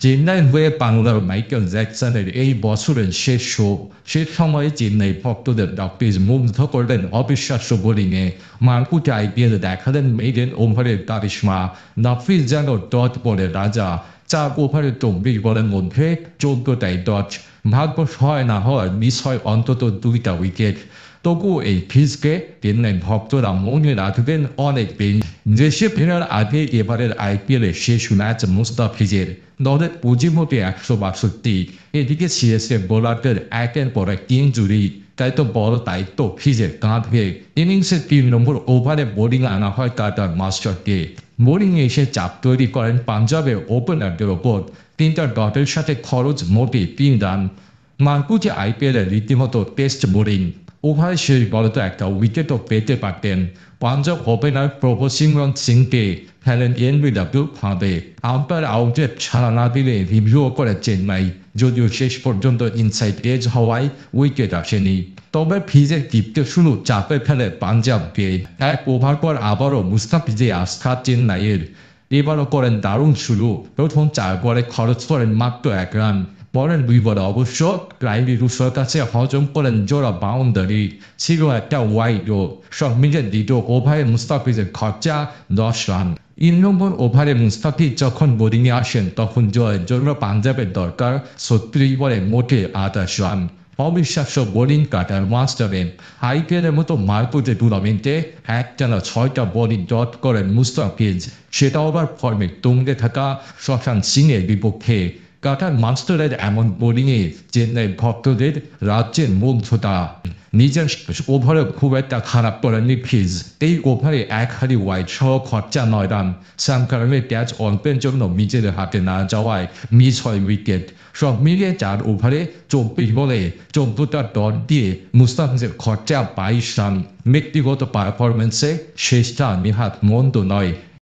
চেন্নাইয়ের হয়ে বাংলার মাইকেল জ্যাকসনের এই বছরের শেষ শো, সে সময়ে চেন্নাই ভক্তদের ডাকটিজ মুগ্ধ করলেন অবিশ্বাস্য বোলিংয়ে। মারকুটে আইপিএলে দেখালেন মেইডেন ওভারের কারিশমা। নাফিস যেন ডট বলের রাজা। 4 ওভারে 24 বলের মধ্যে 14টাই ডট। ভাগ্য হয় না হয় মিস হয় অন্তত 2টা উইকেট। তবুও এই ফিজকে চেন্নাই ভক্তরা মনে রাখবেন অনেক বেশি। দেশে ফেরার আগে এবারের আইপিএলের শেষ ম্যাচ মুস্তাফিজের। দলের পুঁজিমতি 162। এদিকে সিএসকে বোলারদের একের পর এক ইনজুরি, তাই তো বড় দায়িত্ব ফিজের কাঁধে। ইনিংসের 3 নম্বর ওভারে বোলিং আনা হয় কাটার মাস্টারকে। বোলিংয়ে এসে চাপ তৈরি করেন পাঞ্জাবের ওপেনারদের ওপর। 3টা ডটের সাথে খরচ মোটে 3 রান। মারকুটে আইপিএলের রীতিমতো টেস্ট বোলিং। ওভারে শেষ বলে তো একটা উইকেটও পেতে পারতেন। পাঞ্জাব ওপেনার প্রভু সিমরন সিংকে ফেলেন এনবিডব্লিউ ফাঁদে। আম্পায়ার আউটের ছাড়া না দিলে রিভিউ করে চেন্নাই, যদিও শেষ পর্যন্ত ইনসাইড এজ হওয়ায় উইকেট আসেনি। তবে ফিজের টিপতে শুরু চাপে ফেলে পাঞ্জাবকে। 1 ওভার পর আবারও মুস্তাফিজে আস্থা চেন্নাইয়ের। এবারও করেন দারুণ শুরু। প্রথম 4 বলে খরচ করেন মাত্র 1 রান। পরের 2 বলে অবশ্য রাইলি রুসোর কাছে হজম করেন জোড়া বাউন্ডারি। ছিল একটা ওয়াইডও। সব মিলে 2টো ওভারে মুস্তাফিজের খরচা 10 রান। 3 নম্বর ওভারে মুস্তাফিজ যখন বোলিংয়ে আসেন তখন জয়ের জন্য পাঞ্জাবের দরকার 36 বলে মোটে 28 রান। অবিশ্বাস্য বোলিং কাটার মাস্টারের। আইপিএলের মতো মারকুটে টুর্নামেন্টে একটানা 6টা বোলিং ডট করেন মুস্তাফিজ, সেটাও আবার ফর্মে তুঙ্গে থাকা শশাঙ্ক সিংয়ের বিপক্ষে। কাটার মাস্টারের এমন বোলিংয়ে চেন্নাই ভক্তদের রাজ্যের মুগ্ধতা। নিজের ওভারে খুব একটা খারাপ করেননি ফিজ। এই ওভারে 1 হারি ওয়াইড সহ খরচা 9 রান। সামকারণের ক্যাচ অল্পের জন্য নিজের হাতে না যাওয়ায় মিস হয় উইকেট। সব মিলিয়ে 4 ওভারে 24 বলে 14টা ডট দিয়ে মুস্তাফিজের খরচা 22 রান। ব্যক্তিগত পারফরমেন্সে শেষটা নেহাত মন্দ নয়।